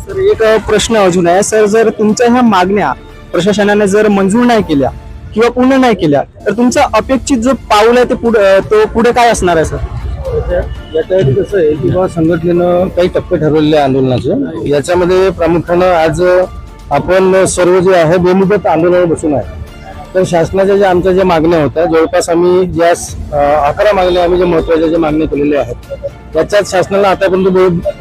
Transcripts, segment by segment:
Sir एक प्रश्न अजून आहे सर, जर तुमच्या ह्या मागण्या प्रशासनाने जर मंजूर नाही केल्या किंवा पूर्ण नाही केल्या तर तुमचा अपेक्षित जो पाऊल आहे तो पुढे काय असणार आहे सर? याच्यासाठी कसं आहे की बाबा संघटनेनं काही टप्पे ठरवलेले आहे आंदोलनाचे. याच्यामध्ये प्रामुख्यानं आज आपण सर्व जे आहे बेमुदत आंदोलनावर बसून आहे. तर शासनाच्या ज्या आमच्या ज्या मागण्या होत्या जवळपास आम्ही ज्या 11 मागण्या आम्ही ज्या महत्वाच्या ज्या मागण्या केलेल्या आहेत त्याच्यात शासनाला आतापर्यंत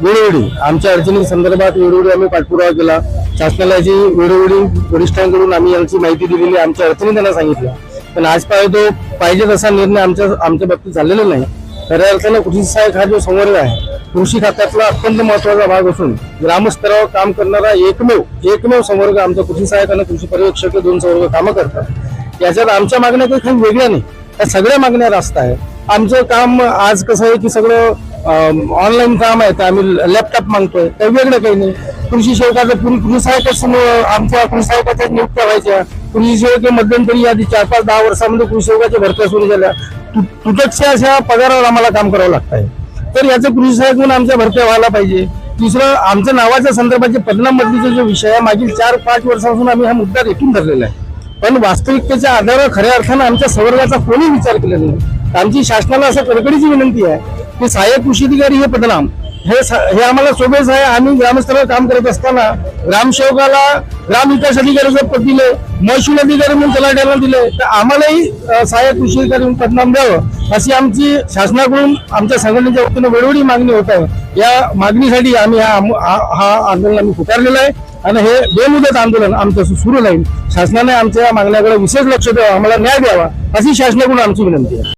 वेळोवेळी आमच्या अडचणी संदर्भात वेळोवेळी आम्ही पाठपुरावा केला. शासनाला याची वेळोवेळी वरिष्ठांकडून आम्ही यांची माहिती दिलेली, आमच्या अडचणी त्यांना सांगितल्या. पण आज पाहिजे तसा निर्णय आमच्या बाबतीत झालेला नाही. खऱ्या अर्थानं कृषी सहाय्यक हा जो संवर्ग आहे कृषी खात्यातला अत्यंत महत्वाचा भाग असून ग्रामस्तरावर काम करणारा एकमेव संवर्ग आमचा कृषी सहाय्यक आणि कृषी पर्यवेक्षक 2 संवर्ग कामं करतात. याच्यात आमच्या मागण्या काही वेगळ्या नाही, त्या सगळ्या मागण्या रास्त आहे. आमचं काम आज कसं आहे की सगळं ऑनलाईन काम आहे, तर आम्ही लॅपटॉप मागतोय, तर वेगळं काही नाही. कृषी सेवकाचं कृषी सहाय्यक आमच्या कृषी सहाय्यकाच्या नियुक्त्या व्हायच्या. कृषी सेवक मध्यंतरी आधी 4-5-10 वर्षामध्ये कृषी सेवकाच्या भरत्या सुरू झाल्या. तुटकशा अशा पगारावर आम्हाला काम करावं लागत आहे. तर याचं कृषी सहाय्यक म्हणून आमच्या भरत्या व्हायला पाहिजे. दुसरं आमच्या नावाच्या संदर्भात पदनाम बदलीचा जो विषय आहे मागील 4-5 वर्षापासून आम्ही हा मुद्दा रेटून धरलेला आहे. पण वास्तविकतेच्या आधारावर खऱ्या अर्थानं आमच्या संवर्गाचा कोणी विचार केला नाही. आमची शासनाला असं कडकडीची विनंती आहे की सहाय्यक कृषी अधिकारी हे पदनाम हे आम्हाला सोबत आहे. आम्ही ग्रामस्तरावर काम करत असताना ग्रामसेवकाला ग्रामविकास अधिकाऱ्याचं पद दिले, महसूल अधिकारी म्हणून तलाठ्याला दिले, तर आम्हालाही सहाय्यक कृषी अधिकारी म्हणून पदनाम द्यावं अशी आमची शासनाकडून आमच्या संघटनेच्या वतीनं वेळोवेळी मागणी होत आहे. या मागणीसाठी आम्ही हा आंदोलन आम्ही पुकारलेलं आहे आणि हे बेमुदत आंदोलन आमचं सुरू राहील. शासनाने आमच्या मागण्याकडे विशेष लक्ष द्यावं, आम्हाला न्याय द्यावा अशी शासनाकडून आमची विनंती आहे.